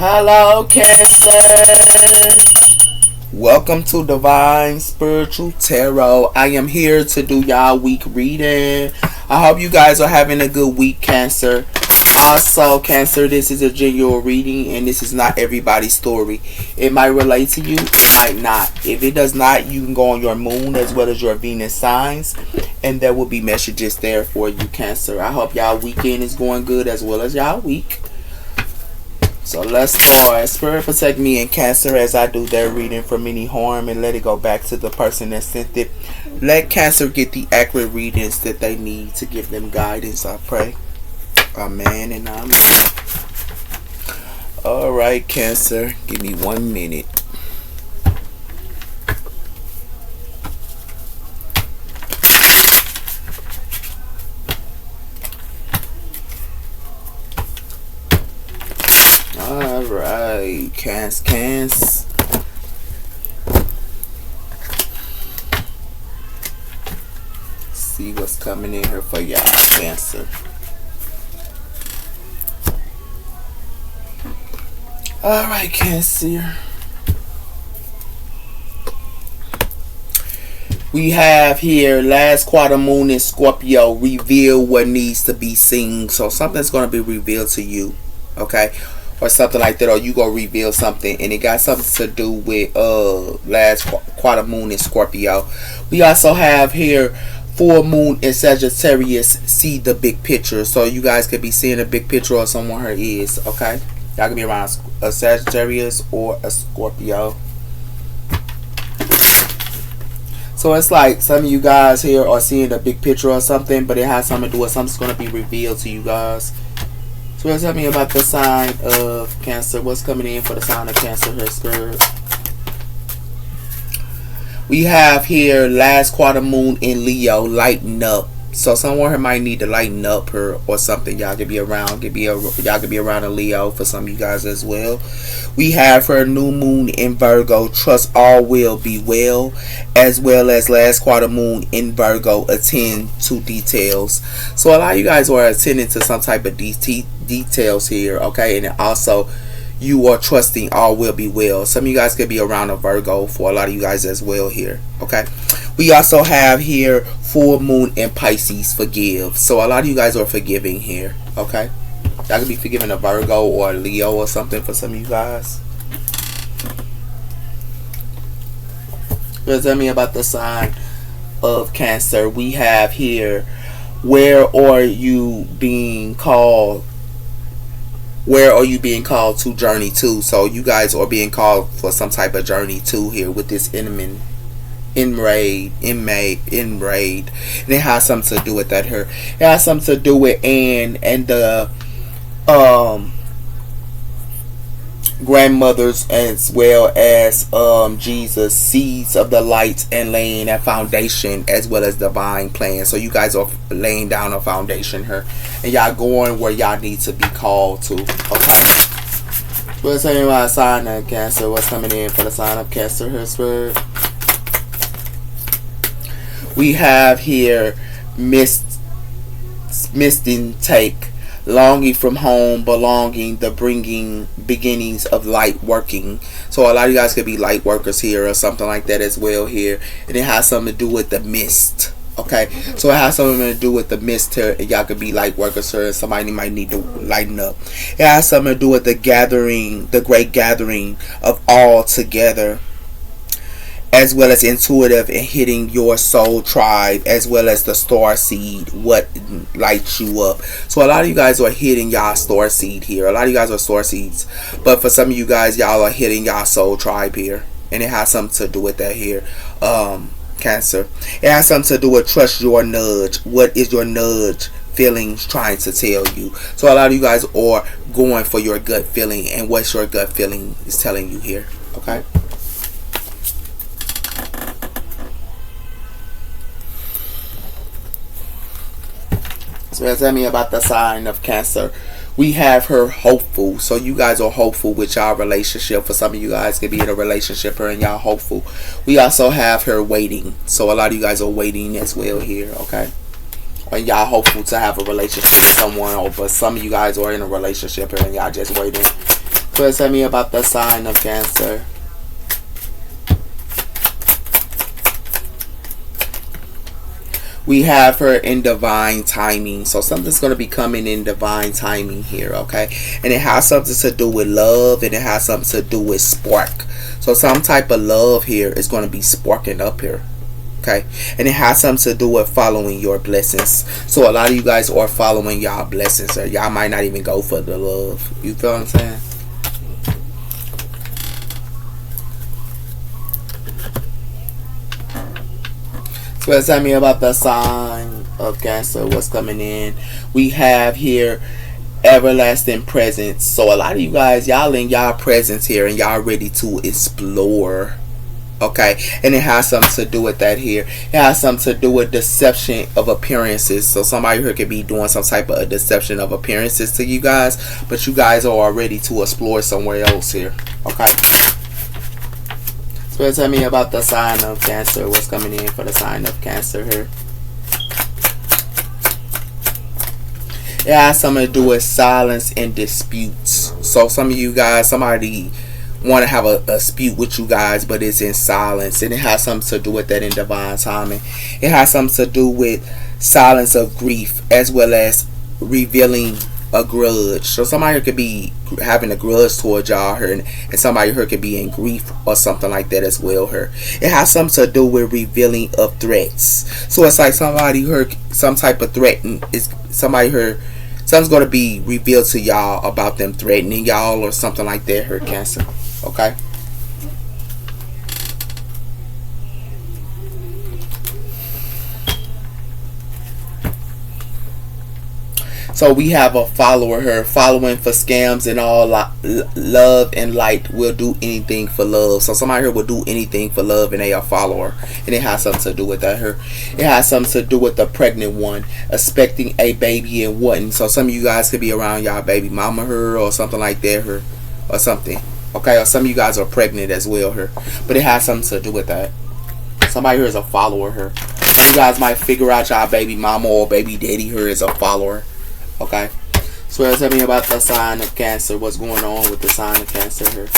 Hello, Cancer. Welcome to Divine Spiritual Tarot. I am here to do y'all week reading. I hope you guys are having a good week, Cancer. Also, Cancer, this is a genuine reading and this is not everybody's story. It might relate to you, it might not. If it does not, you can go on your moon as well as your Venus signs and there will be messages there for you, Cancer. I hope y'all weekend is going good as well as y'all week. So let's start. Spirit protect me and Cancer as I do their reading from any harm and let it go back to the person that sent it. Let Cancer get the accurate readings that they need to give them guidance, I pray. Amen and amen. Alright, Cancer. Give me 1 minute. Alright, Cans. See what's coming in here for y'all, Cancer. Alright, Cancer. We have here last quarter moon in Scorpio. Reveal what needs to be seen. So something's going to be revealed to you. Okay? Or something like that. Or you going to reveal something. And it got something to do with last quarter moon in Scorpio. We also have here full moon in Sagittarius. See the big picture. So you guys could be seeing a big picture of someone her is. Okay? Y'all can be around a Sagittarius or a Scorpio. So it's like some of you guys here are seeing a big picture or something, but it has something to do with something's going to be revealed to you guys. So tell me about the sign of Cancer. What's coming in for the sign of Cancer, her spirit? We have here last quarter moon in Leo. Lighten up. So someone here might need to lighten up her or something. Y'all could be around. Y'all could be around a Leo for some of you guys as well. We have her new moon in Virgo. Trust all will be well. As well as last quarter moon in Virgo. Attend to details. So a lot of you guys are attending to some type of details here. Okay. And also you are trusting all will be well. Some of you guys could be around a Virgo for a lot of you guys as well here. Okay. We also have here full moon in Pisces. Forgive. So a lot of you guys are forgiving here. Okay. Y'all could be forgiving a Virgo or a Leo or something for some of you guys. Tell me about the sign of Cancer. We have here, where are you being called? Where are you being called to journey to? So you guys are being called for some type of journey to here with this enemy. Enraged. And it has something to do with that here. It has something to do with Anne and the grandmothers as well as Jesus, seeds of the light, and laying that foundation as well as divine plan. So you guys are laying down a foundation here and y'all going where y'all need to be called to. Okay. What's talking about sign of Cancer? What's coming in for the sign of Cancer, her spirit? We have here misting take, longing from home, belonging, the bringing beginnings of light working. So a lot of you guys could be light workers here or something like that as well here. And it has something to do with the mist. Okay, so it has something to do with the mist here, and y'all could be light workers here. Somebody might need to lighten up. It has something to do with the gathering, the great gathering of all together, as well as intuitive and hitting your soul tribe, as well as the star seed, what lights you up. So a lot of you guys are hitting y'all star seed here. A lot of you guys are star seeds, but for some of you guys, y'all are hitting y'all soul tribe here, and it has something to do with that here. Cancer, it has something to do with trust your nudge. What is your nudge feelings trying to tell you? So a lot of you guys are going for your gut feeling, and what's your gut feeling is telling you here. Okay. So tell me about the sign of Cancer. We have her hopeful. So you guys are hopeful with y'all relationship. For some of you guys could be in a relationship her and y'all hopeful. We also have her waiting. So a lot of you guys are waiting as well here. Okay. And y'all hopeful to have a relationship with someone. But some of you guys are in a relationship here and y'all just waiting. So tell me about the sign of Cancer. We have her in divine timing. So something's going to be coming in divine timing here, okay? And it has something to do with love, and it has something to do with spark. So some type of love here is going to be sparking up here, okay? And it has something to do with following your blessings. So a lot of you guys are following y'all blessings, or y'all might not even go for the love. You feel what I'm saying? So tell me about the sign of Cancer. What's coming in? We have here everlasting presence. So a lot of you guys, y'all in y'all presence here, and y'all ready to explore. Okay, and it has something to do with that here. It has something to do with deception of appearances. So somebody here could be doing some type of a deception of appearances to you guys, but you guys are ready to explore somewhere else here. Okay. So tell me about the sign of Cancer. What's coming in for the sign of Cancer here? It has something to do with silence and disputes. So some of you guys, somebody want to have a dispute with you guys, but it's in silence, and it has something to do with that in divine timing. It has something to do with silence of grief, as well as revealing a grudge. So somebody could be having a grudge towards y'all here, and somebody here could be in grief or something like that as well here. It has something to do with revealing of threats. So it's like somebody heard some type of threat, and is somebody heard something's going to be revealed to y'all about them threatening y'all or something like that here, Cancer. Okay. So we have a follower here, following for scams and all. Love and light will do anything for love. So somebody here will do anything for love, and they are a follower. And it has something to do with that here. It has something to do with the pregnant one, expecting a baby and wanting. So some of you guys could be around y'all baby mama here or something like that here, or something. Okay, or some of you guys are pregnant as well here. But it has something to do with that. Somebody here is a follower here. You guys might figure out y'all baby mama or baby daddy here is a follower. Okay, so tell me about the sign of Cancer. What's going on with the sign of Cancer here?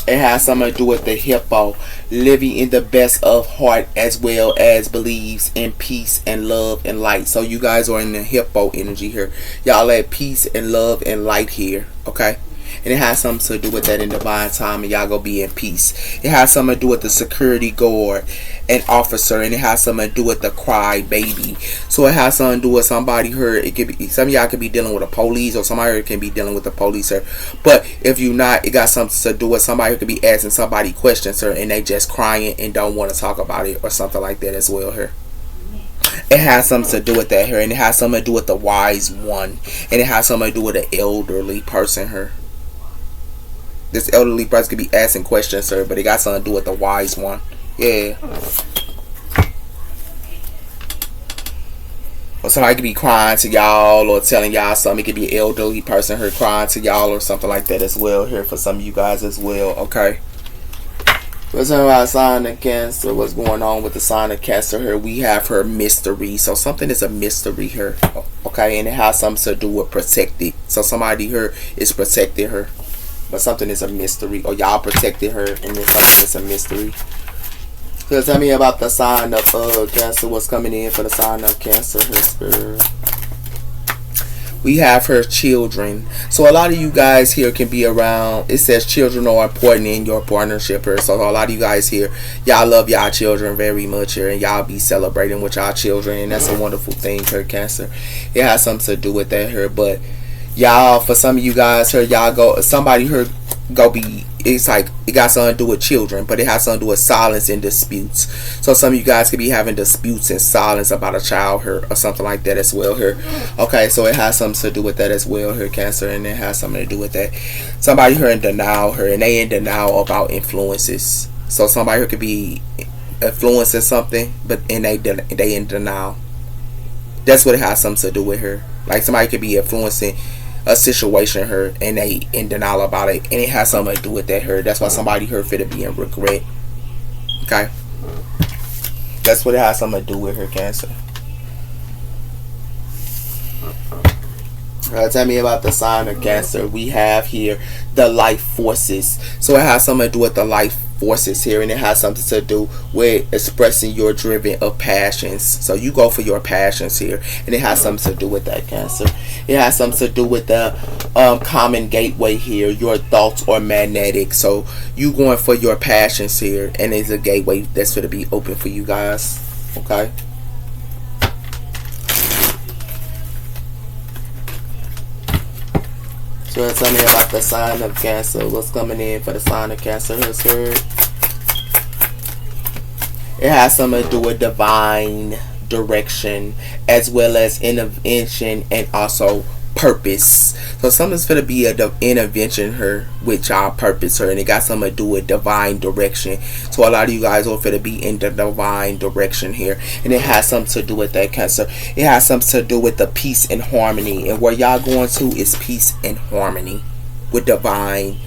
It has something to do with the hippo, living in the best of heart, as well as believes in peace and love and light. So you guys are in the hippo energy here. Y'all at peace and love and light here. Okay. And it has something to do with that in divine time, and y'all gonna be in peace. It has something to do with the security guard and officer, and it has something to do with the cry baby. So it has something to do with somebody here. It could be some of y'all could be dealing with the police, or somebody here can be dealing with the police here. But if you not, it got something to do with somebody who could be asking somebody questions here, and they just crying and don't want to talk about it or something like that as well here. It has something to do with that here, and it has something to do with the wise one, and it has something to do with an elderly person here. This elderly person could be asking questions, sir, but it got something to do with the wise one. Yeah. Or somebody could be crying to y'all or telling y'all something. It could be an elderly person here crying to y'all or something like that as well here for some of you guys as well. Okay. Let's talk about sign of Cancer. What's going on with the sign of Cancer here? We have her mystery. So something is a mystery here. Okay, and it has something to do with protected. So somebody here is protected her. But something is a mystery, or y'all protected her, and then something is a mystery. So tell me about the sign of Cancer. What's coming in for the sign of Cancer, her spirit? We have her children. So a lot of you guys here can be around. It says children are important in your partnership here. So a lot of you guys here, y'all love y'all children very much here, and y'all be celebrating with y'all children, and that's a wonderful thing here, Cancer. It has something to do with that here, but y'all, for some of you guys here, y'all go, somebody here go be, it's like it got something to do with children, but it has something to do with silence and disputes. So some of you guys could be having disputes and silence about a child here or something like that as well here. Okay, so it has something to do with that as well here, Cancer, and it has something to do with that. Somebody here in denial here, and they in denial about influences. So somebody here could be influencing something, but and they in denial. That's what it has something to do with her. Like somebody could be influencing a situation her, and they in denial about it, and it has something to do with that her. That's why somebody here fit to be in regret. Okay, that's what it has something to do with her, Cancer. Tell me about the sign of Cancer. We have here the life forces. So it has something to do with the life forces here, and it has something to do with expressing your driven of passions. So you go for your passions here, and it has something to do with that, Cancer. It has something to do with the common gateway here, your thoughts are magnetic. So you going for your passions here, and it's a gateway that's going to be open for you guys. Okay. So tell me about the sign of Cancer. What's coming in for the sign of Cancer here, sir? It has something to do with divine direction as well as intervention and also purpose. So something's gonna be a intervention here with y'all purpose here, and it got something to do with divine direction. So a lot of you guys are gonna be in the divine direction here, and it has something to do with that, Cancer. It has something to do with the peace and harmony, and where y'all going to is peace and harmony with divine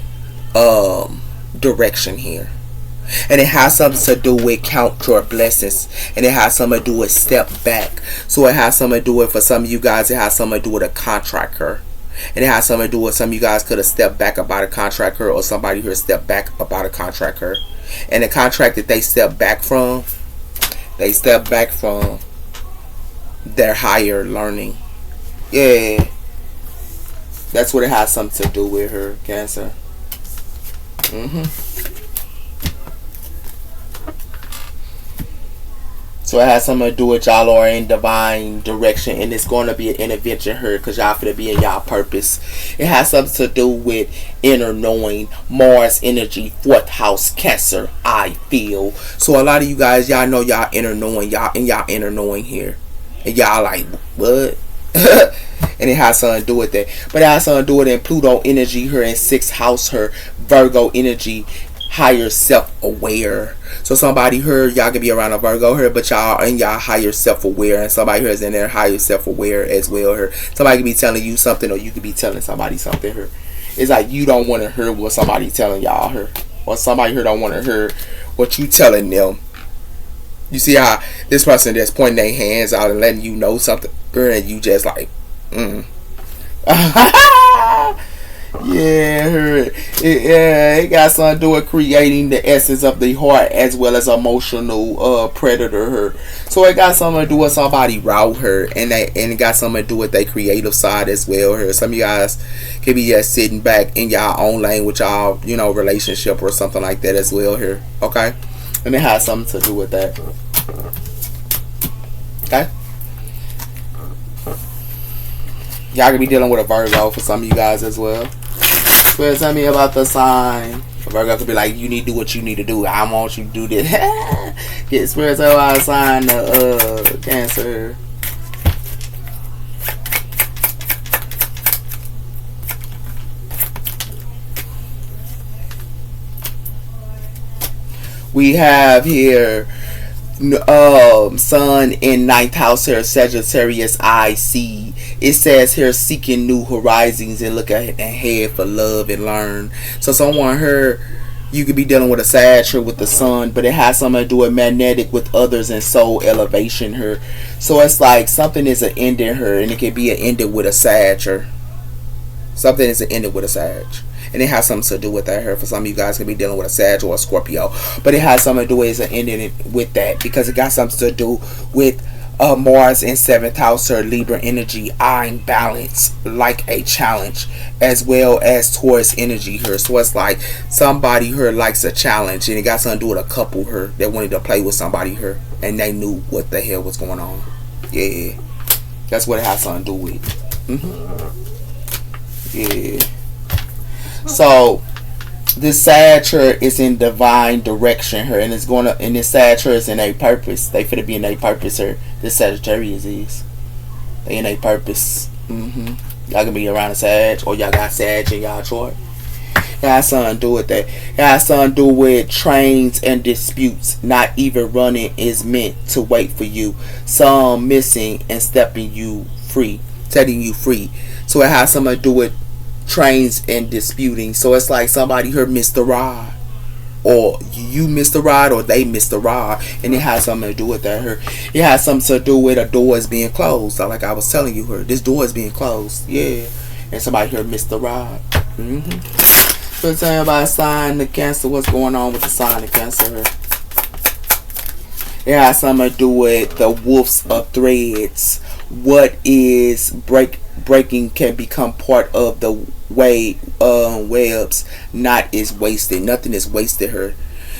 direction here. And it has something to do with count your blessings, and it has something to do with step back. So it has something to do with, for some of you guys, it has something to do with a contractor, and it has something to do with some of you guys could have stepped back about a contractor, or somebody here stepped back about a contractor, and the contract that they step back from their higher learning. Yeah, that's what it has something to do with her, Cancer. So it has something to do with y'all are in divine direction, and it's going to be an intervention here because y'all finna be in y'all purpose. It has something to do with inner knowing, Mars energy, 4th house, Cancer, I feel. So a lot of you guys, y'all know y'all inner knowing, y'all in y'all inner knowing here. And y'all like, what? And it has something to do with that. But it has something to do with in Pluto energy here in 6th house here, Virgo energy, higher self-aware. So somebody here, y'all could be around a Virgo here, but y'all in y'all higher self-aware, and somebody here is in their higher self-aware as well here. Somebody could be telling you something, or you could be telling somebody something here. It's like you don't want to hear what somebody telling y'all here, or somebody here don't want to hear what you telling them. You see how this person just pointing their hands out and letting you know something, and you just like, Yeah, it got something to do with creating the essence of the heart as well as emotional predator her. So it got something to do with somebody route her, and it got something to do with their creative side as well her. Some of you guys could be just sitting back in y'all own lane with y'all, relationship or something like that as well here. Okay, and it has something to do with that. Okay. Y'all could be dealing with a Virgo for some of you guys as well. Well, tell me about the sign. A Virgo could be like, you need to do what you need to do. I want you to do this. Get spirit about the sign Cancer. We have here Sun in 9th house here, Sagittarius IC. It says here seeking new horizons and look ahead for love and learn. So someone here, you could be dealing with a Sag here with the Sun, but it has something to do with magnetic with others and soul elevation here. So it's like something is an ending here, and it could be an ending with a Sag here. Something is an ending with a Sag. And it has something to do with that here. For some of you guys, can be dealing with a Sag or a Scorpio, but it has something to do with an ending with that, because it got something to do with Mars in 7th house or Libra energy, eyeing balance like a challenge, as well as Taurus energy here. So it's like somebody here likes a challenge, and it got something to do with a couple here that wanted to play with somebody here, and they knew what the hell was going on. Yeah, that's what it has something to do with. Yeah. So this Sagittarius is in divine direction here, and it's gonna, and this Sagittarius is in a purpose. They finna be in a purpose here. This Sagittarius is. They in a purpose. Y'all can be around a Sag, or y'all got Sag in y'all chart. It has something to do with that. It has something to do with trains and disputes. Not even running is meant to wait for you. Some missing and stepping you free, setting you free. So it has something to do with trains and disputing. So it's like somebody here missed the ride. or you missed the ride, or they missed the ride, and it has something to do with that. Her, it has something to do with a door is being closed. So like I was telling you, her, this door is being closed. Yeah, and somebody here missed the ride. So tell me about sign of Cancer. What's going on with the sign of Cancer? Her, it has something to do with the wolves of threads. What is breaking can become part of the webs. Not is wasted. Nothing is wasted. Her.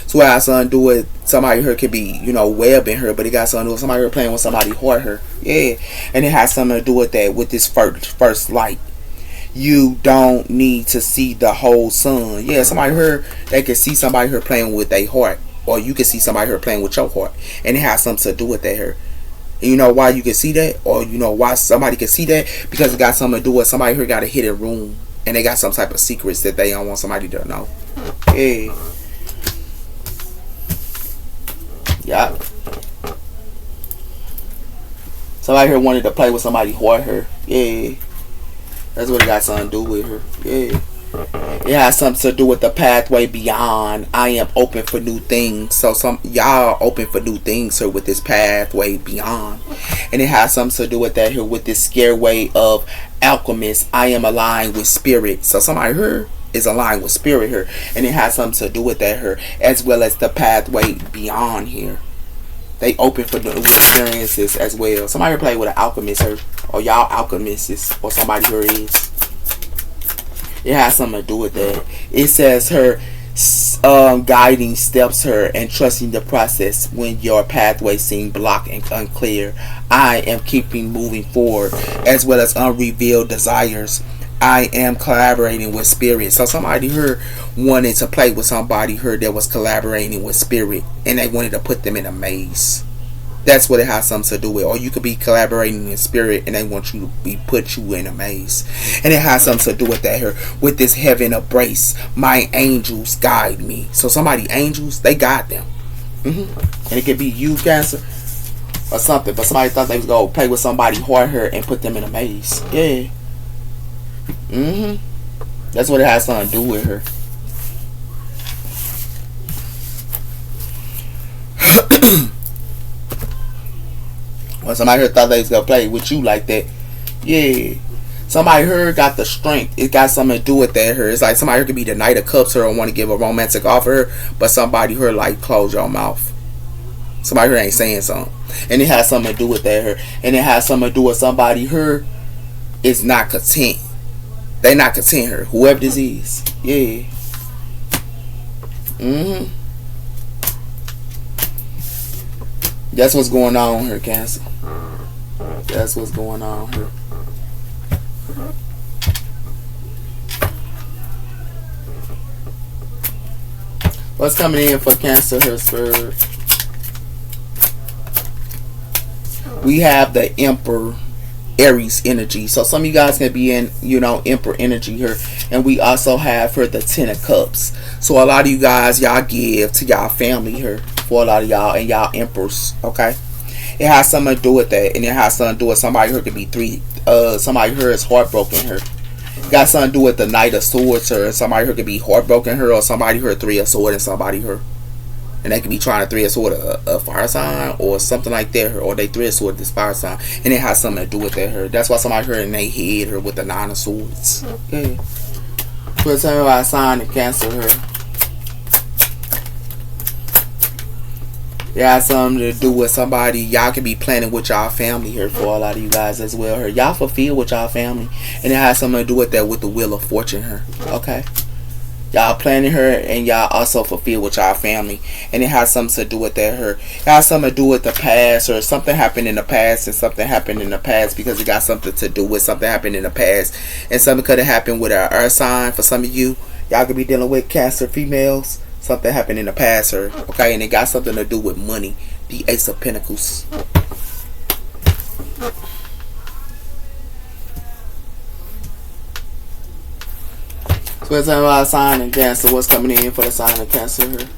So it has something to do with somebody here could be, webbing her, but it got something to do with somebody here playing with somebody hurt her. Yeah. And it has something to do with that, with this first light. You don't need to see the whole sun. Yeah, somebody here, they can see somebody here playing with their heart. Or you can see somebody here playing with your heart. And it has something to do with that here. And you know why you can see that? Or you know why somebody can see that? Because it got something to do with somebody here got a hidden room. And they got some type of secrets that they don't want somebody to know. Yeah. Yeah. Somebody here wanted to play with somebody hurt her. Yeah. That's what it got something to do with her. Yeah. It has something to do with the pathway beyond. I am open for new things. So some y'all are open for new things here with this pathway beyond. And it has something to do with that here with this scare way of alchemist. I am aligned with spirit. So somebody here is aligned with spirit here. And it has something to do with that here. As well as the pathway beyond here. They open for new experiences as well. Somebody here play with an alchemist here. Or y'all alchemists. Or somebody here is. It has something to do with that. It says her guiding steps her and trusting the process when your pathway seems blocked and unclear. I am keeping moving forward as well as unrevealed desires. I am collaborating with spirit. So somebody here wanted to play with somebody here that was collaborating with spirit and they wanted to put them in a maze. That's what it has something to do with. Or you could be collaborating in spirit and they want you to put you in a maze. And it has something to do with that here. With this heaven embrace. My angels guide me. So somebody angels, they guide them. And it could be you, Cancer, or something. But somebody thought they was going to play with somebody, hurt her, and put them in a maze. Yeah. That's what it has something to do with her. When somebody here thought they was gonna play with you like that, yeah. Somebody here got the strength. It got something to do with that here. It's like somebody here could be the Knight of Cups here and want to give a romantic offer, but somebody here like close your mouth. Somebody here ain't saying something, and it has something to do with that here. And it has something to do with somebody here is not content. They not content here. Whoever this is, yeah. That's what's going on here, Cancer. That's what's going on here. What's coming in for Cancer here, sir? We have the Emperor Aries energy. So some of you guys can be in, Emperor energy here. And we also have here the Ten of Cups. So a lot of you guys, y'all give to y'all family here. For a lot of y'all and y'all emperors, okay? It has something to do with that, and it has something to do with somebody here could be somebody here is heartbroken here. It got something to do with the Knight of Swords here, and somebody here could be heartbroken here, or somebody here Three of Swords and somebody here, and they could be trying to Three of Swords a fire sign or something like that, or they Three of Swords this fire sign, and it has something to do with that here. That's why somebody here in their head here with the Nine of Swords. Yeah. So tell me about sign of Cancer here. It has something to do with somebody. Y'all can be planning with y'all family here for a lot of you guys as well here. Y'all fulfill with y'all family. And it has something to do with that with the Wheel of Fortune here. Okay. Y'all planning her and y'all also fulfill with y'all family. And it has something to do with that here. It has something to do with the past, or something happened in the past and something happened in the past because it got something to do with something happened in the past. And something could have happened with our earth sign for some of you. Y'all could be dealing with Cancer females. Something happened in the past here, okay, and it got something to do with money. The Ace of Pentacles. So let's talk about sign of Cancer. What's coming in for the sign of Cancer here?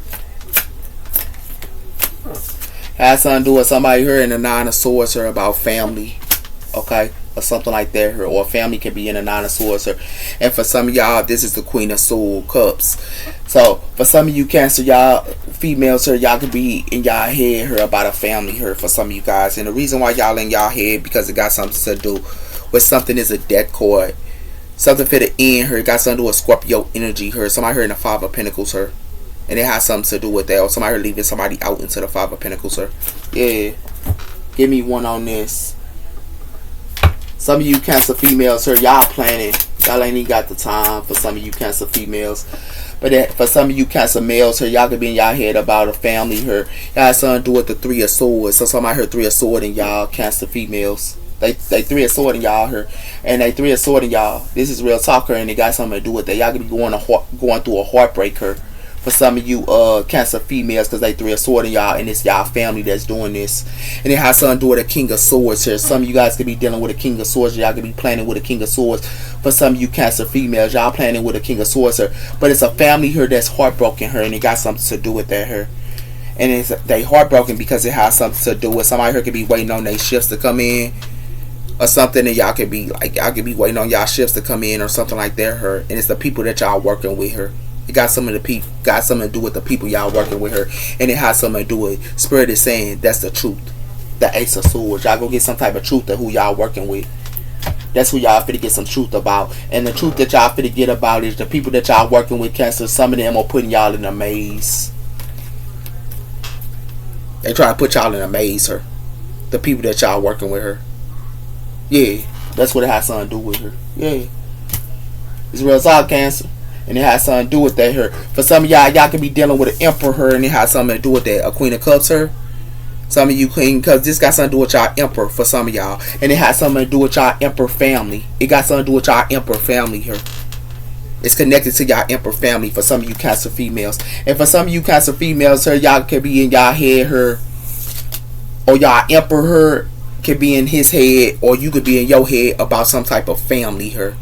Has something to do with somebody here in the Nine of Swords here about family, okay. or something like that her, or family can be in a Nine of Swords her. And for some of y'all, this is the Queen of Soul Cups. So for some of you Cancer, y'all females her, y'all could be in y'all head her about a family her for some of you guys. And the reason why y'all in y'all head because it got something to do with something is a death card. Something for the end her. It got something to do with Scorpio energy her. Somebody her in the Five of Pentacles her. And it has something to do with that. Or somebody her leaving somebody out into the Five of Pentacles her. Yeah. Give me one on this. Some of you Cancer females here, y'all planning. Y'all ain't even got the time for some of you Cancer females. But for some of you Cancer males here, y'all could be in y'all head about a family here. Y'all have something to do with the Three of Swords. So somebody heard Three of Swords in y'all Cancer females. They Three of Swords in y'all here. And they Three of Swords in y'all. This is real talk here, and it got something to do with that. Y'all could be going through a heartbreak here. For some of you Cancer females, because they Three of Swords in y'all, and it's y'all family that's doing this. And it has something to do with a King of Swords here. Some of you guys could be dealing with a King of Swords. Y'all could be planning with a King of Swords. For some of you Cancer females, y'all planning with a King of Swords here. But it's a family here that's heartbroken her, and it got something to do with that here. And they heartbroken because it has something to do with somebody here could be waiting on their shifts to come in. Or something, and y'all could be waiting on y'all shifts to come in or something like that her. And it's the people that y'all working with her. It got something to do with the people y'all working with her, and it has something to do with Spirit is saying that's the truth. The Ace of Swords. Y'all go get some type of truth of who y'all working with. That's who y'all finna get some truth about. And the truth that y'all finna get about is the people that y'all working with Cancer. Some of them are putting y'all in a maze. They try to put y'all in a maze her. The people that y'all working with her. Yeah, that's what it has something to do with her. Yeah, it's real talk, Cancer. And it has something to do with that her. For some of y'all can be dealing with an Emperor her, and it has something to do with that. A Queen of Cups her. Some of you Queen, because this got something to do with y'all Emperor for some of y'all. And it has something to do with y'all Emperor family. It got something to do with y'all Emperor family here. It's connected to y'all Emperor family for some of you Cancer females. And for some of you Cancer females her, y'all can be in y'all head her. Or y'all Emperor her can be in his head. Or you could be in your head about some type of family her.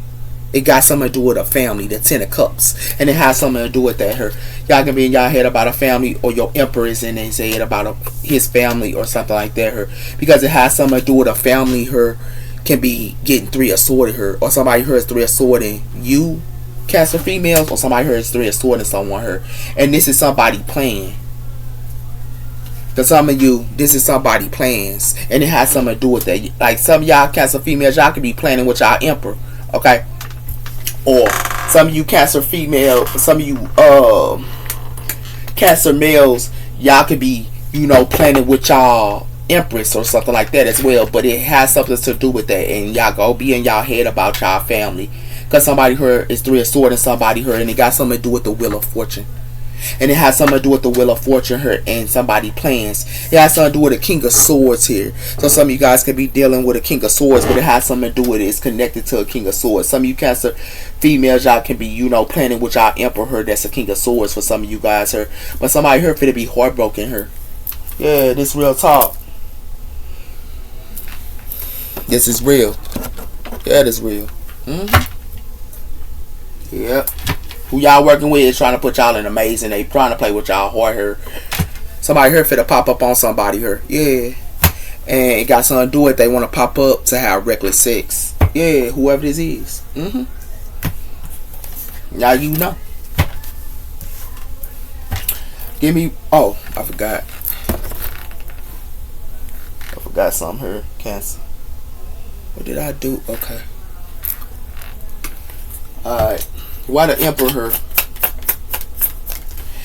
It got something to do with a family, the Ten of Cups. And it has something to do with that her. Y'all can be in y'all head about a family, or your Emperor is in his head about his family or something like that her. Because it has something to do with a family her can be getting Three of Swords her. Or somebody hears Three of Swords in you, Cancer females, or somebody hears Three of Swords in someone her. And this is somebody playing. For some of you, this is somebody plans. And it has something to do with that. Like some of y'all Cancer females, y'all could be planning with y'all Emperor. Okay? Or some of you Cancer female, some of you Cancer males, y'all could be, planning with y'all Empress or something like that as well. But it has something to do with that, and y'all go be in y'all head about y'all family. Because somebody heard is Three of Swords and somebody heard, and it got something to do with the Wheel of Fortune. And it has something to do with the Wheel of Fortune here and somebody plans. It has something to do with the King of Swords here. So some of you guys can be dealing with a King of Swords, but it has something to do with it. It's connected to a King of Swords. Some of you Cancer females, y'all can be, planning with y'all Emperor here. That's a King of Swords for some of you guys here. But somebody here finna be heartbroken here. Yeah, this real talk. This is real. Yeah, this real. Yep. Who y'all working with is trying to put y'all in a maze, and they trying to play with y'all heart here. Somebody here finna pop up on somebody here. Yeah. And it got something to do with it. They want to pop up to have reckless sex. Yeah, whoever this is. Now you know. Give me... Oh, I forgot. I forgot something here. Cancer. What did I do? Okay. Alright. Why the Emperor?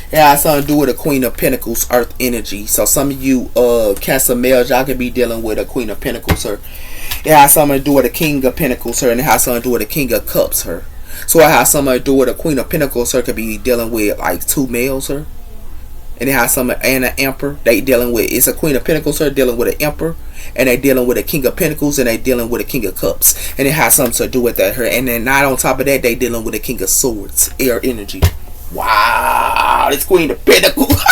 It has something to do with a Queen of Pentacles, Earth energy. So some of you Cancer males, y'all can be dealing with a Queen of Pentacles her. It has something to do with a King of Pentacles her, and it has something to do with a King of Cups her. So it has something to do with a Queen of Pentacles her could be dealing with like two males her. And it has something, and an Emperor. They dealing with, it's a Queen of Pentacles her dealing with an Emperor. And they dealing with a King of Pentacles, and they dealing with a King of Cups. And it has something to do with that her. And then not on top of that, they dealing with a King of Swords, air energy. Wow, this Queen of Pentacles.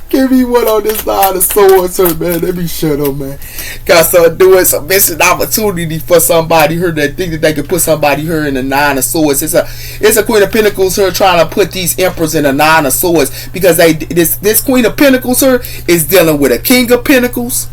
Give me one on this side of Swords her, man. Let me shut up, man. Got some doing some missing opportunity for somebody here that think that they can put somebody here in the Nine of Swords. It's a Queen of Pentacles here trying to put these Emperors in the Nine of Swords, because this Queen of Pentacles here is dealing with a King of Pentacles.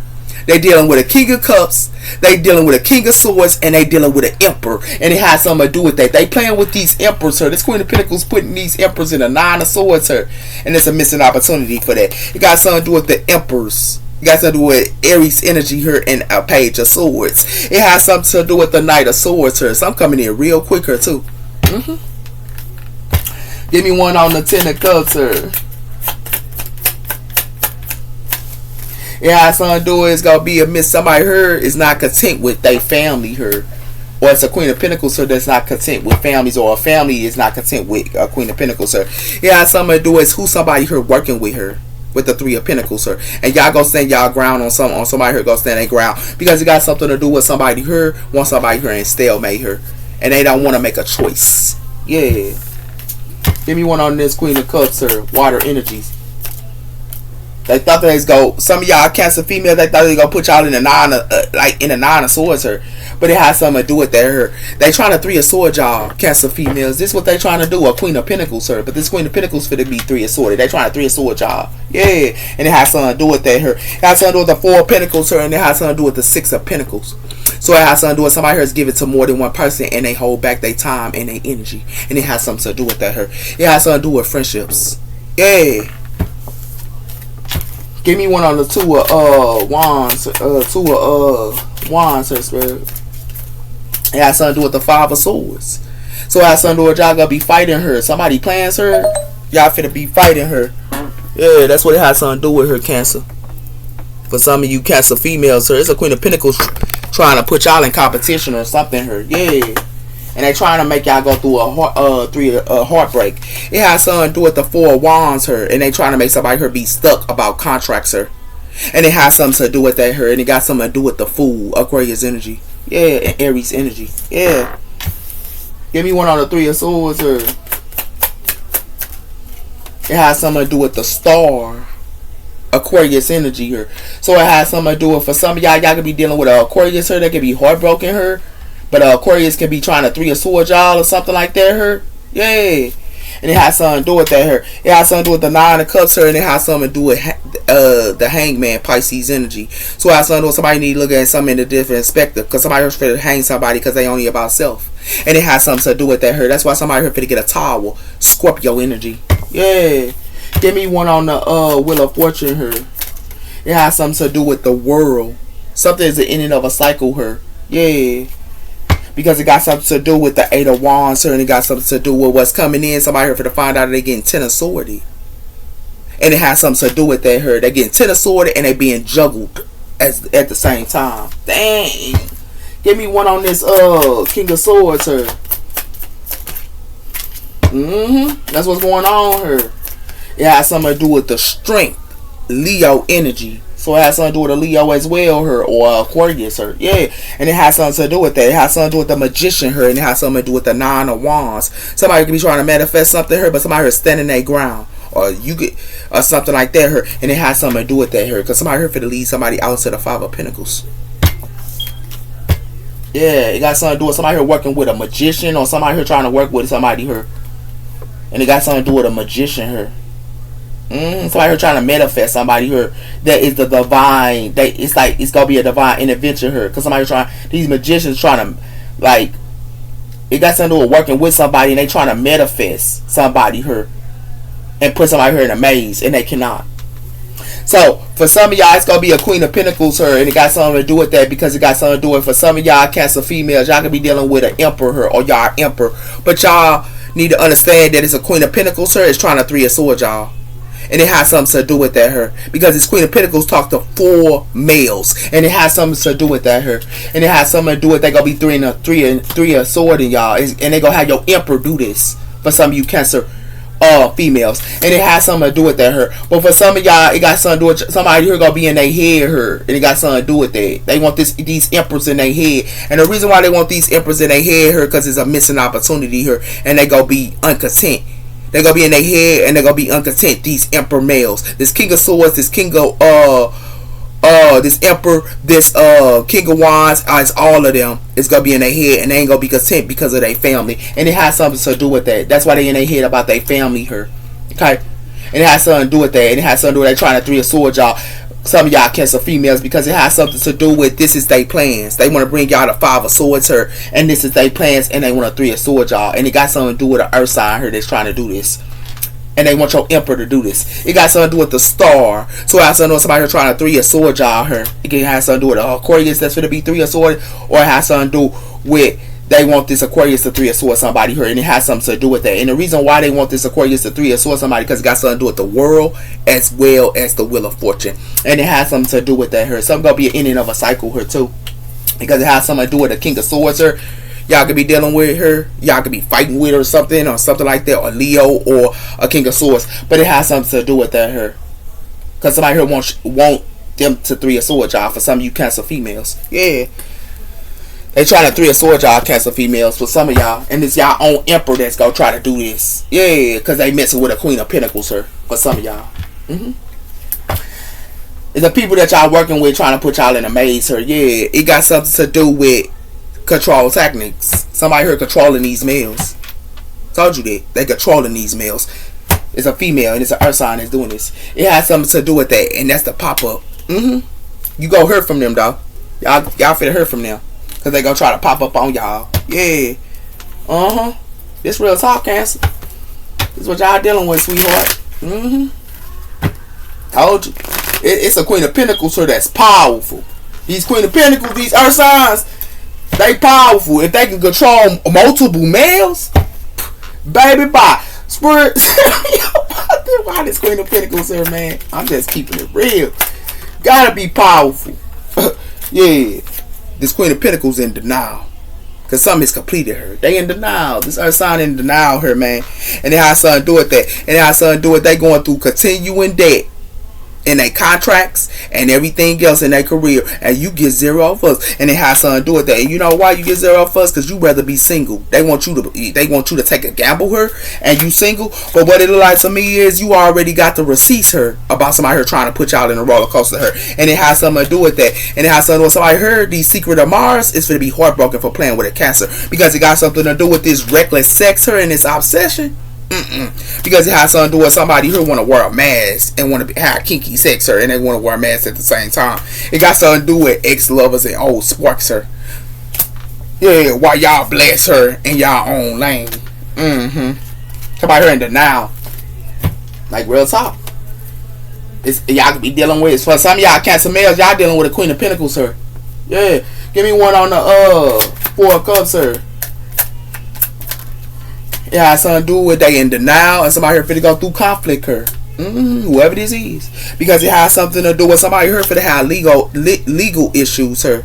They dealing with a King of Cups. They dealing with a King of Swords, and they dealing with an Emperor. And it has something to do with that. They playing with these Emperors, her. This Queen of Pentacles putting these Emperors in a Nine of Swords, her. And it's a missing opportunity for that. It got something to do with the Emperors. It got something to do with Aries energy, her, and a Page of Swords. It has something to do with the Knight of Swords, her. So I'm coming in real quick, her, too. Give me one on the Ten of Cups, her. It has something to do with it's gonna be a miss. Somebody her is not content with their family, her, or it's a Queen of Pentacles, her, that's not content with families, or a family is not content with a Queen of Pentacles, her. It has something to do with who somebody her working with her, with the Three of Pentacles, her, and y'all gonna stand y'all ground on somebody her gonna stand their ground because it got something to do with somebody her want somebody her and stalemate her, and they don't want to make a choice. Yeah, give me one on this Queen of Cups, her. Water energies. They thought they was go. Some of y'all Cancer females, they thought they was gonna put y'all in the Nine of Swords, her. But it has something to do with that, her. They trying to Three of Swords, y'all Cancer females. This is what they trying to do, a Queen of Pentacles, her. But this Queen of Pentacles fit to be Three of Swords. They trying to Three of Swords, y'all. Yeah, and it has something to do with that, her. It has something to do with the Four of Pentacles, her, and it has something to do with the Six of Pentacles. So it has something to do with somebody here is giving to more than one person, and they hold back their time and their energy, and it has something to do with that, her. It has something to do with friendships. Yeah. Give me one on the Two of Wands. Wands, her spirit. It has something to do with the Five of Swords. So it has something to do with y'all gonna be fighting her. Somebody plans her. Y'all finna be fighting her. Yeah, that's what it has something to do with her, Cancer. For some of you Cancer females, her, it's a Queen of Pentacles trying to put y'all in competition or something, her. Yeah. And they trying to make y'all go through a heartbreak. It has something to do with the Four of Wands, her, and they trying to make somebody her be stuck about contracts, her. And it has something to do with that, her, and it got something to do with the Fool, Aquarius energy, yeah, and Aries energy, yeah. Give me one on the Three of Swords, her. It has something to do with the Star, Aquarius energy, her. So it has something to do with, for some of y'all could be dealing with an Aquarius, her, that could be heartbroken, her. But Aquarius can be trying to Three of Swords, y'all, or something like that, her. Yeah. And it has something to do with that, her. It has something to do with the Nine of Cups, her, and it has something to do with the Hangman, Pisces energy. So it has something to do with somebody need to look at something in a different perspective, because somebody hurts to hang somebody because they only about self. And it has something to do with that, her. That's why somebody hurt to get a towel. Scorpio energy. Yeah. Give me one on the Wheel of Fortune, her. It has something to do with the world. Something is the ending of a cycle, her. Yeah. Because it got something to do with the Eight of Wands, her, and it got something to do with what's coming in. Somebody here for to find out that they getting Ten of Swords. And it has something to do with that, her. They getting Ten of Swords and they being juggled at the same time. Dang. Give me one on this King of Swords, her. That's what's going on, her. It has something to do with the strength, Leo energy. So it has something to do with a Leo as well, her, or Aquarius, her. Yeah. And it has something to do with that. It has something to do with the Magician, her, and it has something to do with the Nine of Wands. Somebody could be trying to manifest something, her, but somebody here standing their ground. Or you get or something like that, her, and it has something to do with that, her. Because somebody here for to lead somebody out to the Five of Pentacles. Yeah, it got something to do with somebody here working with a magician, or somebody here trying to work with somebody here. And it got something to do with a magician here. Somebody here trying to manifest somebody here that is the divine. It's like it's gonna be a divine intervention here. Cause somebody trying, these magicians trying to, like, it got something to do with working with somebody, and they trying to manifest somebody here and put somebody here in a maze, and they cannot. So for some of y'all, it's gonna be a Queen of Pentacles here, and it got something to do with that, because it got something to do with, for some of y'all Cancer females, y'all could be dealing with an Emperor here, or y'all Emperor, but y'all need to understand that it's a Queen of Pentacles here. It's trying to Three of Swords, y'all. And it has something to do with that, her. Because this Queen of Pentacles talk to 4 males. And it has something to do with that, her. And it has something to do with they gonna be three of sword in y'all. And they gonna have your Emperor do this. For some of you Cancer females. And it has something to do with that, her. But for some of y'all, it got something to do with somebody here gonna be in their head, her. And it got something to do with that. They want these emperors in their head. And the reason why they want these emperors in their head, her, because it's a missing opportunity here. And they gonna be uncontent. They're gonna be in their head and they're gonna be uncontent. These Emperor males, this King of Swords, this King of this Emperor, this King of Wands, it's all of them. It's gonna be in their head and they ain't gonna be content because of their family. And it has something to do with that. That's why they in their head about their family here. Okay, and it has something to do with that. And it has something to do with they trying to Three of Swords, y'all. Some of y'all Cancer females, because it has something to do with this is their plans. They want to bring y'all the 5 of Swords her, and this is their plans, and they want a 3 of Swords y'all, and it got something to do with an earth sign here that's trying to do this, and they want your Emperor to do this. It got something to do with the star, so it has something to do with somebody here trying to 3 of Swords y'all her. It can have something to do with Aquarius that's going to be 3 of Swords, or it has something to do with they want this Aquarius to 3 of Swords somebody here, and it has something to do with that. And the reason why they want this Aquarius to 3 of Swords somebody, because it got something to do with the world as well as the Wheel of Fortune, and it has something to do with that here. Something gonna be an ending of a cycle here too, because it has something to do with the King of Swords here. Y'all could be dealing with her, y'all could be fighting with her or something like that, or Leo or a King of Swords, but it has something to do with that here, because somebody here want them to 3 of Swords y'all. For some of you Cancer females, yeah. They trying to 3 of Swords y'all Cancer females for some of y'all, and it's y'all own Emperor that's gonna try to do this. Yeah, because they messing with a Queen of Pentacles her for some of y'all. It's the people that y'all working with trying to put y'all in a maze her. Yeah, it got something to do with control techniques. Somebody here controlling these males. Told you that. They controlling these males. It's a female and it's an earth sign that's doing this. It has something to do with that, and that's the pop-up. You go hear from them, dog. Y'all finna hear from them. Because they gonna try to pop up on y'all. Yeah. This real talk, Cancer. This is what y'all dealing with, sweetheart. Told you. It's a Queen of Pentacles here that's powerful. These Queen of Pentacles, these earth signs, they powerful. If they can control multiple males, baby, bye. Spirit. Why this Queen of Pentacles here, man? I'm just keeping it real. Gotta be powerful. Yeah. This Queen of Pentacles in denial, because something has completed her. They in denial. This earth sign in denial her, man. And it has something to do with that. And it has something to do with they going through continuing debt in their contracts and everything else in their career, and you get 0 fuss, and it has something to do with that. And you know why you get 0 fuss? Because you rather be single. They want you to take a gamble her, and you single. But what it look like to me is you already got the receipts her about somebody here trying to put y'all in a roller coaster her, and it has something to do with that. And it has something to do with somebody heard these secret of Mars is going to be heartbroken for playing with a Cancer, because it got something to do with this reckless sex her and this obsession. Because it has something to do with somebody who want to wear a mask and want to have kinky sex her, and they want to wear a mask at the same time. It got something to do with ex-lovers and old sparks her. Yeah, while y'all bless her in y'all own lane. Somebody here in denial. Like real talk. Y'all could be dealing with, for some of y'all Cancer males, y'all dealing with a Queen of Pentacles her. Yeah. Give me one on the 4 of Cups her. It has something to do with they in denial, and somebody here finna go through conflict her. Whoever this is. Because it has something to do with somebody here finna have legal issues her.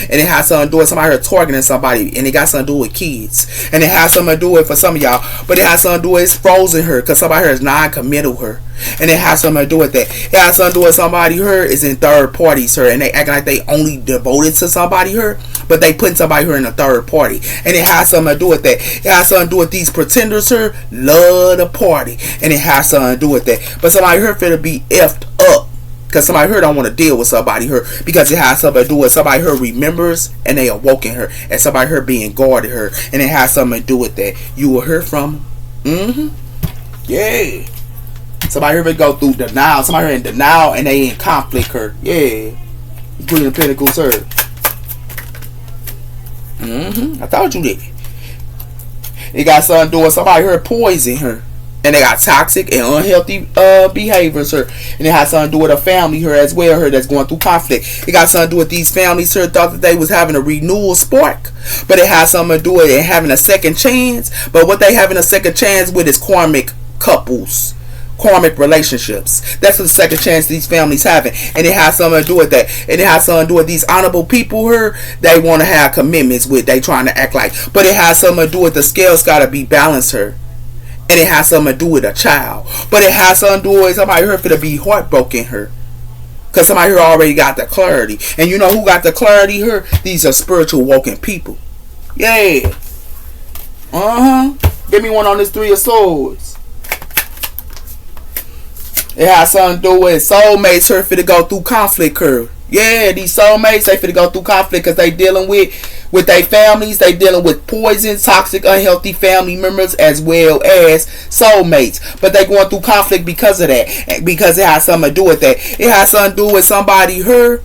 And it has something to do with somebody here targeting somebody, and it got something to do with kids. And it has something to do with for some of y'all, but it has something to do with it's frozen her, because somebody here is non-committal her. And it has something to do with that. It has something to do with somebody here is in third parties her, and they acting like they only devoted to somebody here, but they putting somebody here in a third party. And it has something to do with that. It has something to do with these pretenders here love the party, and it has something to do with that. But somebody here finna be effed up, because somebody here don't want to deal with somebody here, because it has something to do with somebody here remembers and they awoken her, and somebody here being guarded her, and it has something to do with that. You will hear from them. Yeah. Somebody here will go through denial. Somebody here in denial and they in conflict her. Yeah. Queen of Pentacles her. I told you that. It got something to do with somebody here poison her, and they got toxic and unhealthy behaviors her, and it has something to do with a family here as well her that's going through conflict. It got something to do with these families here thought that they was having a renewal spark, but it has something to do with it having a second chance. But what they having a second chance with is karmic couples, karmic relationships. That's what the second chance these families having, and it has something to do with that. And it has something to do with these honorable people here they want to have commitments with, they trying to act like, but it has something to do with the scales got to be balanced here. And it has something to do with a child. But it has something to do with somebody here finna be heartbroken her, because somebody here already got the clarity. And you know who got the clarity here? These are spiritual woken people. Yeah. Give me one on this 3 of Swords. It has something to do with soulmates here finna go through conflict here. Yeah, these soulmates, they finna go through conflict because they dealing with with their families. They dealing with poison, toxic, unhealthy family members as well as soulmates. But they going through conflict because of that. Because it has something to do with that. It has something to do with somebody here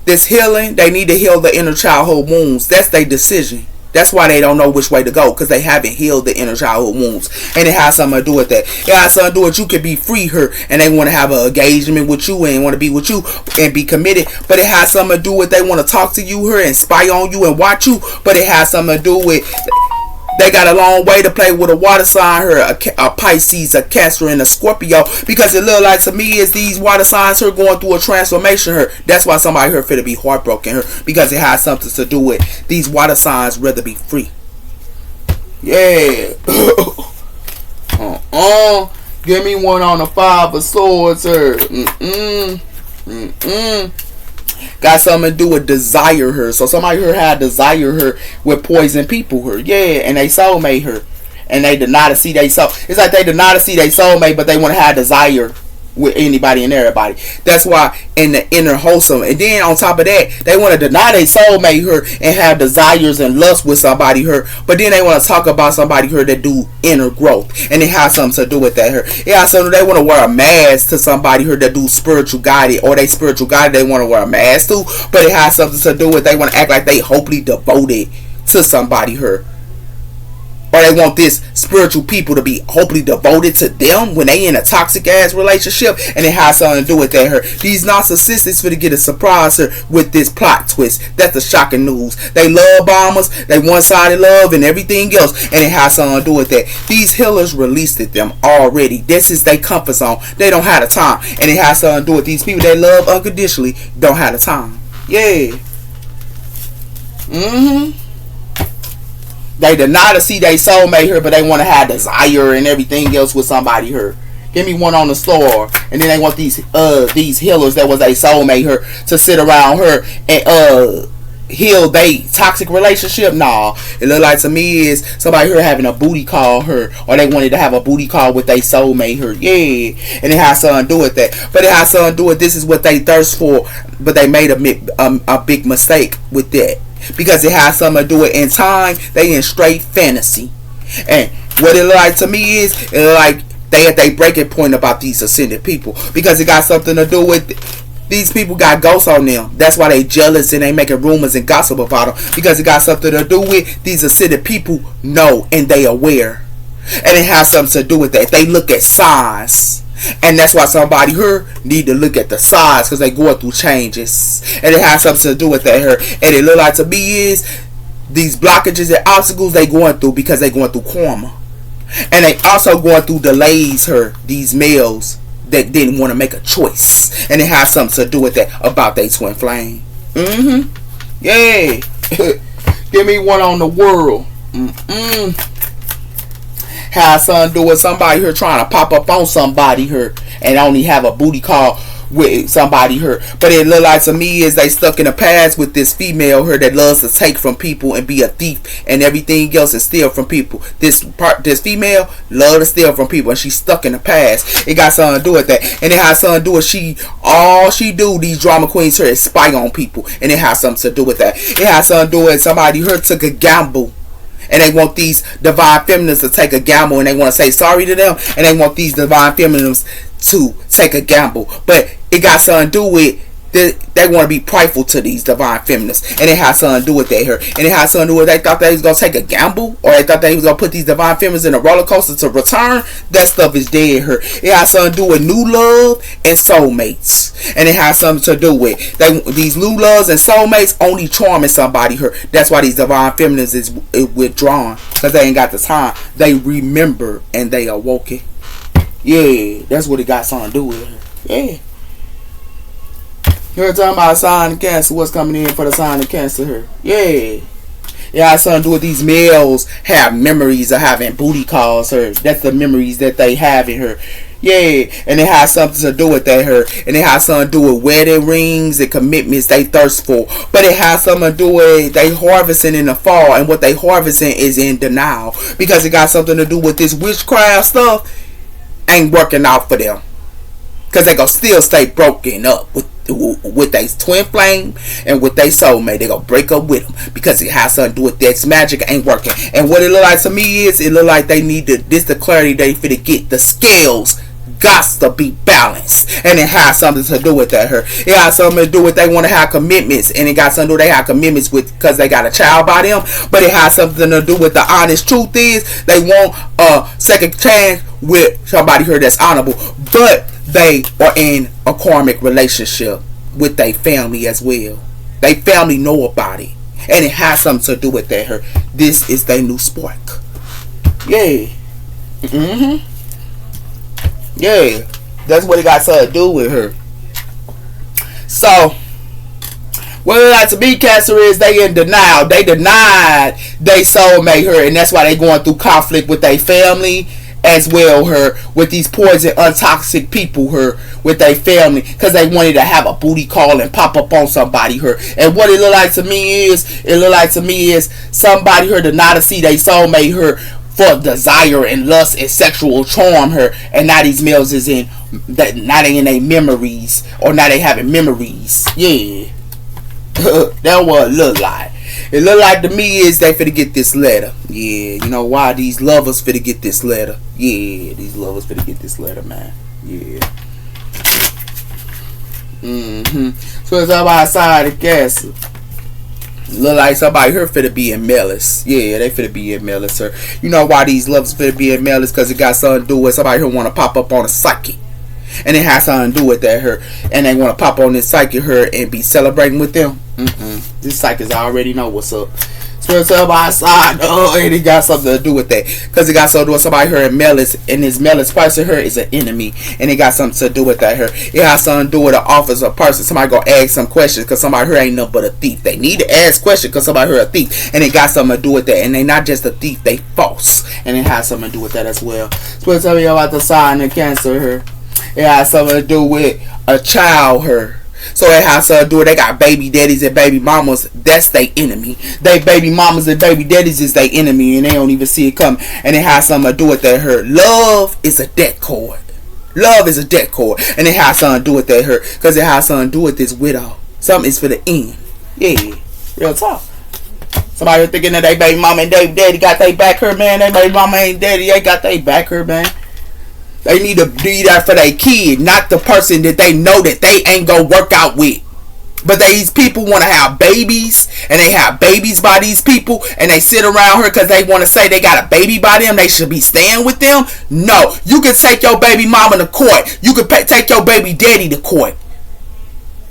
that's healing. They need to heal the inner childhood wounds. That's their decision. That's why they don't know which way to go, because they haven't healed the inner childhood wounds. And it has something to do with that. It has something to do with you can be free her, and they want to have an engagement with you and want to be with you and be committed. But it has something to do with they want to talk to you her and spy on you and watch you. But it has something to do with they got a long way to play with a water sign here, a Pisces, a Cancer, and a Scorpio. Because it look like to me is these water signs here going through a transformation here. That's why somebody here fit to be heartbroken here. Because it has something to do with these water signs rather be free. Yeah. Give me one on the Five of Swords here. Got something to do with desire her. So somebody here had desire her with poison people her. Yeah, and they soulmate her. And they deny to see they soul. It's like they deny to see they soulmate, but they want to have desire with anybody and everybody. That's why in the inner wholesome. And then on top of that, they want to deny they soulmate her and have desires and lust with somebody her. But then they want to talk about somebody her that do inner growth. And it has something to do with that her. It has something, they want to wear a mask to somebody her that do spiritual guided, or they spiritual guided they want to wear a mask to. But it has something to do with they want to act like they hopefully devoted to somebody her. Or they want this spiritual people to be hopefully devoted to them when they in a toxic ass relationship, and it has something to do with that her. These narcissists finna get a surprise her with this plot twist. That's the shocking news. They love bombers, they one-sided love and everything else, and it has something to do with that. These healers released it them already. This is their comfort zone. They don't have the time, and it has something to do with these people they love unconditionally don't have the time. Yeah. They deny to see they soulmate her, but they want to have desire and everything else with somebody her. Give me one on the store, and then they want these healers that was a soulmate her to sit around her and heal they toxic relationship. Nah, it look like to me is somebody here having a booty call her, or they wanted to have a booty call with they soulmate her. Yeah, and it has something to do with that. But it has something to do with this is what they thirst for, but they made a big mistake with that. Because it has something to do with in time they in straight fantasy. And what it look like to me is it like they at their breaking point about these ascended people. Because it got something to do with these people got ghosts on them. That's why they jealous and they making rumors and gossip about them. Because it got something to do with these ascended people know and they aware. And it has something to do with that. They look at signs. And that's why somebody here need to look at the sides, because they going through changes. And it has something to do with that here. And it look like to me is these blockages and obstacles they going through because they going through karma. And they also going through delays here. These males that didn't want to make a choice. And it has something to do with that about their twin flame. Yeah. Give me one on the world. Has something to do with somebody here trying to pop up on somebody here and only have a booty call with somebody here. But it look like to me is they stuck in the past with this female here that loves to take from people and be a thief and everything else and steal from people. This female love to steal from people and she's stuck in the past. It got something to do with that. And it has something to do with all she do, these drama queens here, is spy on people. And it has something to do with that. It has something to do with somebody here took a gamble. And they want these divine feminines to take a gamble, and they want to say sorry to them, and they want these divine feminines to take a gamble. But it got something to do with they want to be prideful to these divine feminists, and it has something to do with that here. And it has something to do with they thought they was gonna take a gamble, or they thought they was gonna put these divine feminists in a roller coaster to return. That stuff is dead here. It has something to do with new love and soulmates, and it has something to do with these new loves and soulmates only charming somebody here. That's why these divine feminists is withdrawn, because they ain't got the time. They remember and they awoken. Yeah, that's what it got something to do with her. Yeah. You're talking about a sign of Cancer. What's coming in for the sign of Cancer here? Yeah. It has something to do with these males have memories of having booty calls here. That's the memories that they have in her. Yeah. And it has something to do with that here. And it has something to do with wedding rings and commitments they thirst for. But it has something to do with they harvesting in the fall. And what they harvesting is in denial. Because it got something to do with this witchcraft stuff ain't working out for them. Because they gonna still stay broken up with with a twin flame and with their soulmate. They gonna break up with them because it has something to do with that magic ain't working. And what it look like to me is, it look like they need to, this the clarity they finna get. The scales got to be balanced, and it has something to do with that. It has something to do with they want to have commitments, and it got something to do with they have commitments with because they got a child by them. But it has something to do with the honest truth is they want a second chance with somebody here that's honorable, but they are in a karmic relationship with their family as well. They family know about it, and it has something to do with that. This is their new spark. Yeah. Yeah, that's what it got something to do with her. So, what it like to be, Cancer, is they in denial. They denied they soulmate her, and that's why they going through conflict with their family as well, with these poison, untoxic people, with their family, because they wanted to have a booty call and pop up on somebody, And what it look like to me is, somebody, did not see they soulmate, for desire and lust and sexual charm, and now these males is in that, now they in their memories, or now they having memories. Yeah. That's what it look like. It look like to me is they finna get this letter. Yeah, you know why? These lovers finna get this letter. Yeah, these lovers finna get this letter, man. Yeah. So it's up outside the castle. Look like somebody here finna be in Melis. Yeah, they finna be in Melis, You know why these lovers finna be in Melis? Because it got something to do with somebody here want to pop up on a psychic. And it has something to do with that, And they want to pop on this psychic, and be celebrating with them. This psychics already know what's up. So it's up outside, and it got something to do with that. Because it got something to do with somebody here in Melis, and this Melis person here is an enemy. And it got something to do with that, It has something to do with an officer person. Somebody gonna ask some questions because somebody here ain't nothing but a thief. They need to ask questions because somebody here a thief. And it got something to do with that. And they not just a thief, they false. And it has something to do with that as well. So let's tell you about the sign of Cancer here. It has something to do with a child here. So it has to do with they got baby daddies and baby mamas. That's their enemy. They baby mamas and baby daddies is their enemy, and they don't even see it coming. And it has something to do with that. Love is a debt cord. Love is a debt cord, and it has something to do with that. Because it has something to do with this widow. Something is for the end. Yeah, real talk. Somebody thinking that they baby mama and baby daddy got they back her, man. They baby mama and daddy they got they back her, man. They need to do that for their kid, not the person that they know that they ain't gonna work out with. But these people want to have babies, and they have babies by these people, and they sit around her because they want to say they got a baby by them. They should be staying with them. No, you can take your baby mama to court. You can take your baby daddy to court.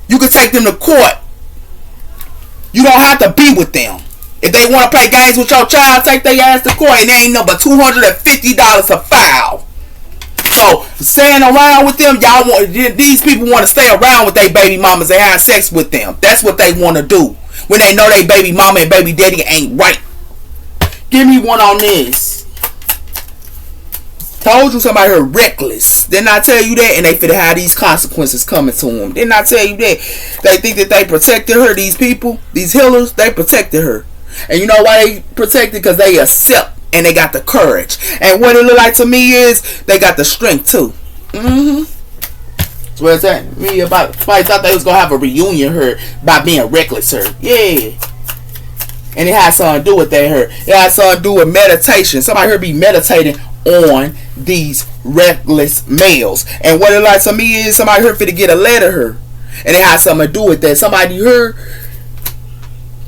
You can take them to court. You don't have to be with them. If they want to play games with your child, take their ass to court, and they ain't no but $250 a file. So, staying around with them, these people want to stay around with their baby mamas and have sex with them. That's what they want to do. When they know their baby mama and baby daddy ain't right. Give me one on this. Told you somebody here reckless. Didn't I tell you that? And they finna have these consequences coming to them. Didn't I tell you that? They think that they protected her, these people, these healers, they protected her. And you know why they protected? Because they accept. And they got the courage. And what it look like to me is they got the strength too. So what's that? Me about somebody thought they was gonna have a reunion here by being reckless here. Yeah. And it has something to do with that here. It has something to do with meditation. Somebody here be meditating on these reckless males. And what it like to me is somebody here finna get a letter here. And it has something to do with that. Somebody here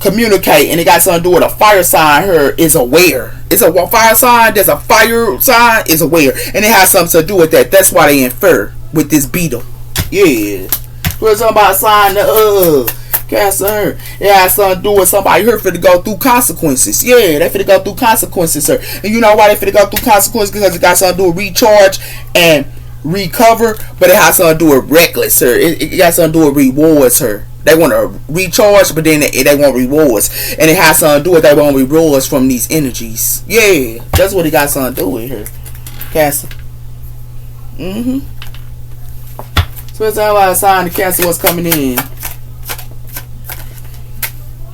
communicate, and it got something to do with a fire sign here is aware. It's a fire sign, there's a fire sign is aware, and it has something to do with that. That's why they infer with this beetle. Yeah. Where's somebody sign Cancer? It has something to do with somebody here finna go through consequences. Yeah, they finna go through consequences, sir. And you know why they finna go through consequences? Because it got something to do with recharge and recover, but it has something to do with reckless, sir. It got something to do with rewards, sir. They want to recharge, but then they want rewards. And it has something to do with they want rewards from these energies. Yeah, that's what it got something to do with here. Cancer. So it's all a sign the Cancer was coming in.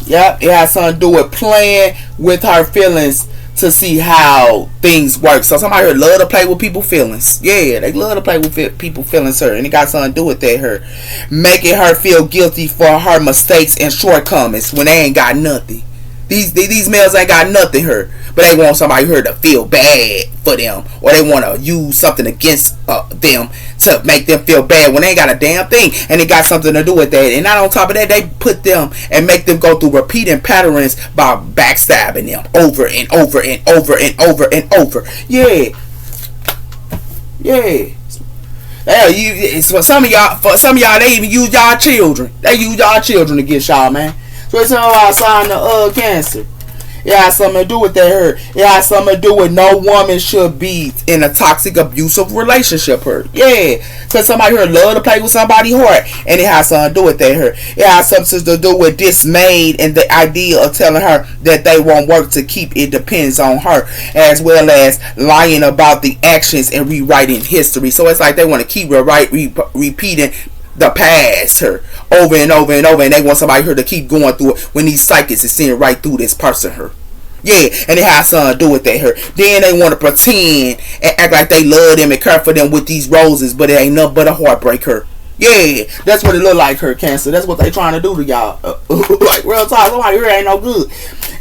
Yep, it has something to do with playing with her feelings to see how things work. So somebody here love to play with people's feelings. Yeah, they love to play with people's feelings, her. And it got something to do with that, her. Making her feel guilty for her mistakes and shortcomings when they ain't got nothing. These males ain't got nothing, her. But they want somebody here to feel bad for them. Or they want to use something against them to make them feel bad when they ain't got a damn thing. And it got something to do with that. And not on top of that, they put them and make them go through repeating patterns by backstabbing them over and over and over and over and over. Yeah. Yeah. For some of y'all, they even use y'all children. They use y'all children against y'all, man. So it's all about sign the Cancer. It has something to do with that, her. It has something to do with no woman should be in a toxic, abusive relationship, her. Yeah. Because somebody here love to play with somebody's heart. And it has something to do with that, her. It has something to do with dismayed and the idea of telling her that they won't work to keep it depends on her. As well as lying about the actions and rewriting history. So it's like they want to keep repeating the past, her, over and over and over, and they want somebody here to keep going through it when these psychics is seeing right through this person, her. Yeah, and it has something to do with that, her. Then they want to pretend and act like they love them and care for them with these roses, but it ain't nothing but a heartbreak, her. Yeah, that's what it look like, her, Cancer. That's what they trying to do to y'all. Like, real talk, somebody here ain't no good.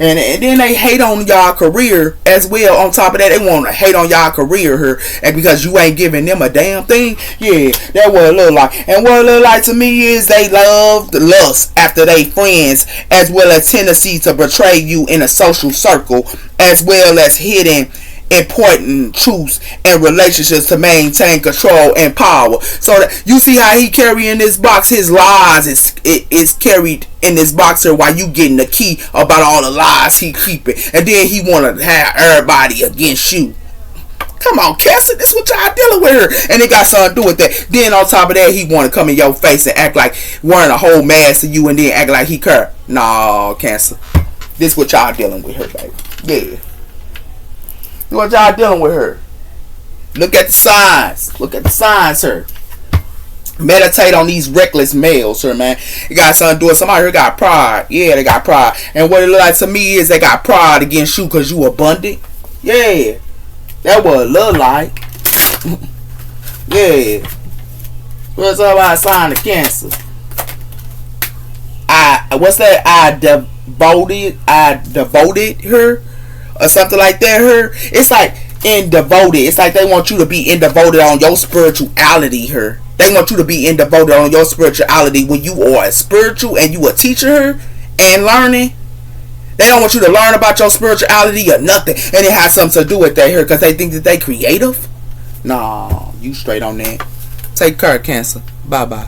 And then they hate on y'all career as well. On top of that, they want to hate on y'all career, her. And because you ain't giving them a damn thing. Yeah, that's what it look like. And what it look like to me is they love the lust after they friends, as well as tendency to betray you in a social circle, as well as hidden important truths and relationships to maintain control and power. So that you see how he carrying this box, his lies is carried in this box here while you getting the key about all the lies he keeping, and then he want to have everybody against you. Come on, Cassie, this what y'all dealing with her. And it got something to do with that. Then on top of that, he want to come in your face and act like wearing a whole mask to you and then act like he care. Nah, Cancer, this what y'all dealing with her, baby. Yeah. What y'all dealing with her? Look at the signs. Look at the signs, her. Meditate on these reckless males, her, man. You got something to do with somebody here got pride. Yeah, they got pride. And what it look like to me is they got pride against you because you abundant. Yeah. That what it look like. Yeah. What's up about sign of Cancer? What's that? I devoted her. Or something like that, her. It's like in devoted. It's like they want you to be in devoted on your spirituality, her. They want you to be in devoted on your spirituality when you are spiritual and you a teacher, her, and learning. They don't want you to learn about your spirituality or nothing. And it has something to do with that, her, because they think that they creative. Nah, you straight on that. Take care, Cancer. Bye-bye.